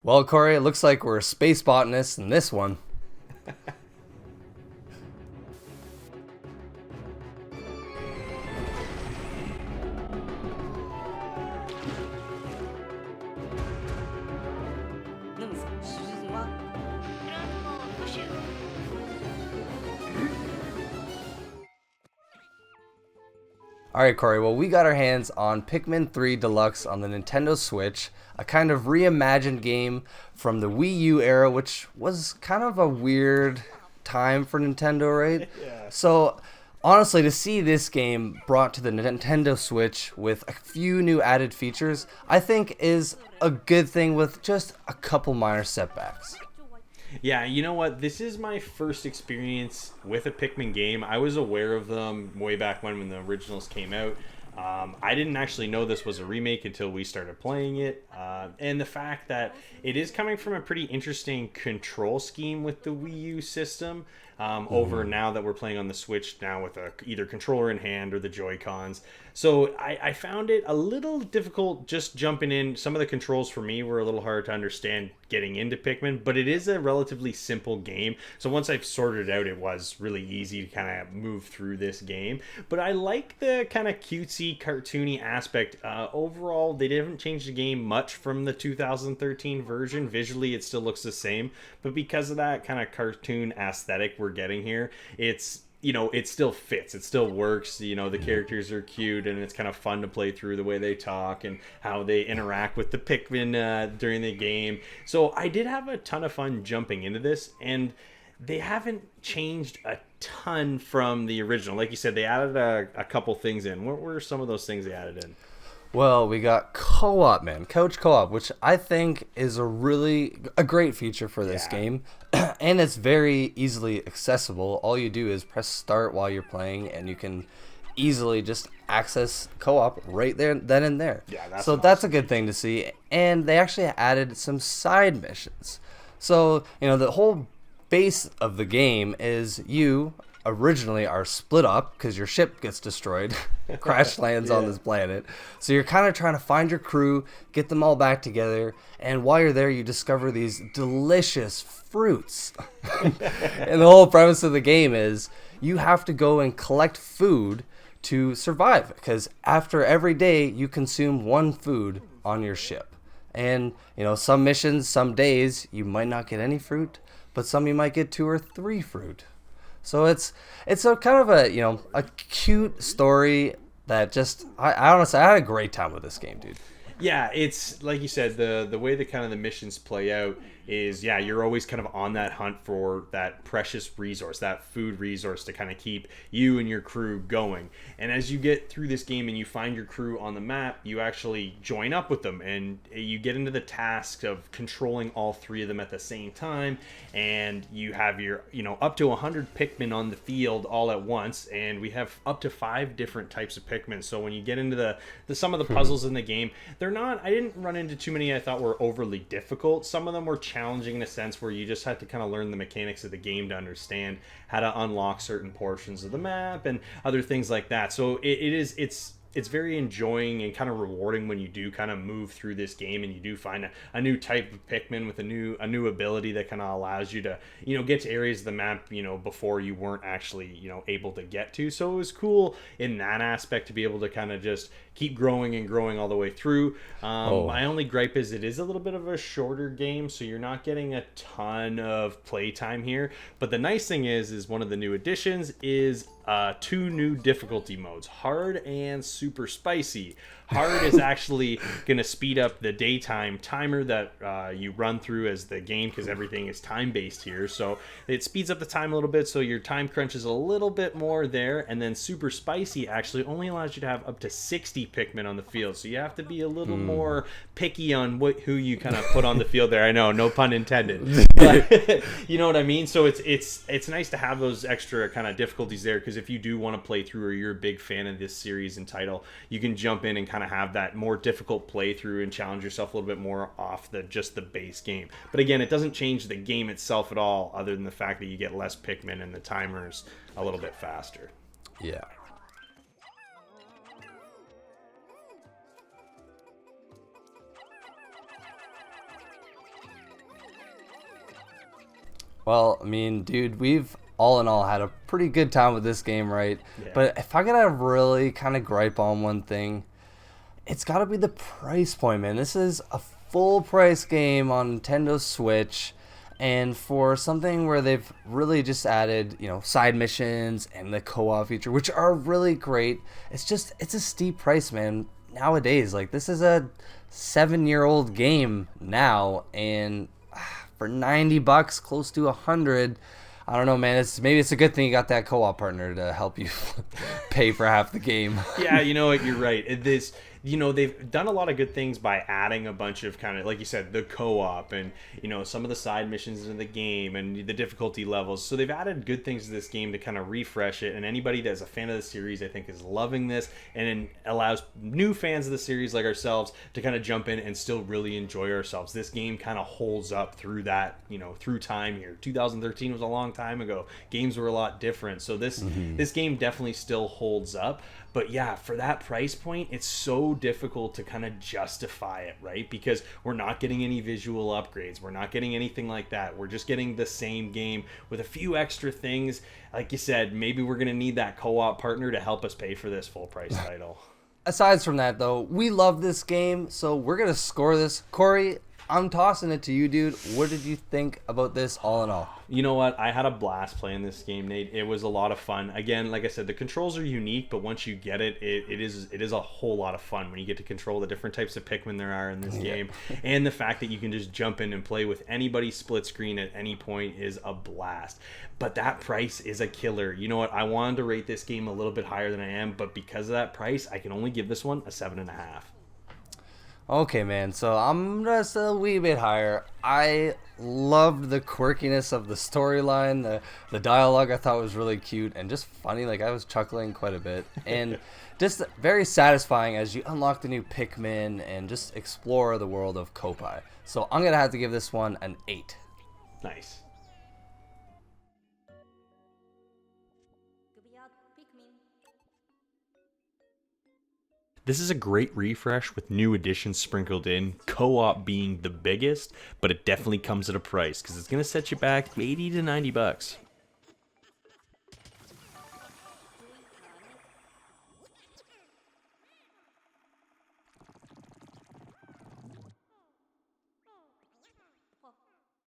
Well, Corey, it looks like we're space botanists in this one. Alright, Corey, well, we got our hands on Pikmin 3 Deluxe on the Nintendo Switch, a kind of reimagined game from the Wii U era, which was kind of a weird time for Nintendo, right? Yeah. So, honestly, to see this game brought to the Nintendo Switch with a few new added features, I think is a good thing with just a couple minor setbacks. Yeah, you know what? This is my first experience with a Pikmin game. I was aware of them way back when the originals came out. I didn't actually know this was a remake until we started playing it. And the fact that it is coming from a pretty interesting control scheme with the Wii U system over now that we're playing on the Switch now with either controller in hand or the Joy-Cons. So I found it a little difficult just jumping in. Some of the controls for me were a little hard to understand getting into Pikmin, but it is a relatively simple game. So once I've sorted it out, it was really easy to kind of move through this game. But I like the kind of cutesy, cartoony aspect. Overall, they didn't change the game much from the 2013 version. Visually, it still looks the same. But because of that kind of cartoon aesthetic we're getting here, it still fits. It still works. The characters are cute and it's kind of fun to play through the way they talk and how they interact with the Pikmin during the game. So I did have a ton of fun jumping into this, and they haven't changed a ton from the original. Like you said, they added a couple things in. What were some of those things they added in? Well, we got co-op, man. Coach co-op, which I think is a great feature for this Yeah. game. And it's very easily accessible. All you do is press start while you're playing and you can easily just access co-op right there then and there. Yeah, that's so an that's a awesome good thing to see. And they actually added some side missions. So, the whole base of the game is you originally are split up because your ship gets destroyed, crash lands on Yeah. this planet. So you're kind of trying to find your crew, get them all back together, and while you're there, you discover these delicious fruits. And the whole premise of the game is you have to go and collect food to survive because after every day, you consume one food on your ship. And, some missions, some days, you might not get any fruit, but some you might get two or three fruit. So it's a kind of a cute story that just I honestly I had a great time with this game, dude. Yeah, it's like you said, the way the kind of the missions play out is, yeah, you're always kind of on that hunt for that precious resource, that food resource to kind of keep you and your crew going. And as you get through this game and you find your crew on the map, you actually join up with them and you get into the task of controlling all three of them at the same time. And you have your, up to 100 Pikmin on the field all at once. And we have up to 5 different types of Pikmin. So when you get into the some of the puzzles in the game, I didn't run into too many I thought were overly difficult. Some of them were challenging in a sense where you just had to kind of learn the mechanics of the game to understand how to unlock certain portions of the map and other things like that. So it's very enjoying and kind of rewarding when you do kind of move through this game and you do find a new type of Pikmin with a new ability that kind of allows you to get to areas of the map before you weren't actually able to get to. So it was cool in that aspect to be able to kind of just keep growing and growing all the way through. My only gripe is it is a little bit of a shorter game, so you're not getting a ton of playtime here. But the nice thing is one of the new additions is 2 new difficulty modes: hard and super spicy. Hard is actually going to speed up the daytime timer that you run through as the game, because everything is time based here. So it speeds up the time a little bit, so your time crunch is a little bit more there. And then super spicy actually only allows you to have up to 60 Pikmin on the field, so you have to be a little more picky on who you kind of put on the field there. I know, no pun intended, but you know what I mean. So it's nice to have those extra kind of difficulties there, because if you do want to play through or you're a big fan of this series and title, you can jump in and kind of have that more difficult playthrough and challenge yourself a little bit more off just the base game. But again, it doesn't change the game itself at all, other than the fact that you get less Pikmin and the timer's a little bit faster. Yeah. Well, I mean, dude, we've all in all had a pretty good time with this game, right? Yeah. But if I gotta really kind of gripe on one thing, it's gotta be the price point, man. This is a full price game on Nintendo Switch, and for something where they've really just added, side missions and the co-op feature, which are really great, it's a steep price, man. Nowadays, like, this is a 7-year-old game now, and for $90, close to 100. I don't know, man. Maybe it's a good thing you got that co-op partner to help you pay for half the game. Yeah, you know what? You're right. They've done a lot of good things by adding a bunch of kind of, like you said, the co-op and, some of the side missions in the game and the difficulty levels. So they've added good things to this game to kind of refresh it. And anybody that's a fan of the series, I think, is loving this, and it allows new fans of the series like ourselves to kind of jump in and still really enjoy ourselves. This game kind of holds up through that, through time here. 2013 was a long time ago. Games were a lot different. So this game definitely still holds up. But yeah, for that price point, it's so difficult to kind of justify it, right? Because we're not getting any visual upgrades. We're not getting anything like that. We're just getting the same game with a few extra things. Like you said, maybe we're going to need that co-op partner to help us pay for this full price title. Aside from that, though, we love this game, so we're going to score this. Corey, I'm tossing it to you, dude. What did you think about this all in all? You know what? I had a blast playing this game, Nate. It was a lot of fun. Again, like I said, the controls are unique, but once you get it, it is a whole lot of fun when you get to control the different types of Pikmin there are in this game. And the fact that you can just jump in and play with anybody split screen at any point is a blast. But that price is a killer. You know what? I wanted to rate this game a little bit higher than I am, but because of that price, I can only give this one a 7.5. Okay, man, so I'm just a wee bit higher. I loved the quirkiness of the storyline, the dialogue I thought was really cute and just funny. Like, I was chuckling quite a bit. And just very satisfying as you unlock the new Pikmin and just explore the world of Coop. So I'm going to have to give this one an 8. Nice. This is a great refresh with new additions sprinkled in, co-op being the biggest, but it definitely comes at a price because it's going to set you back $80 to $90.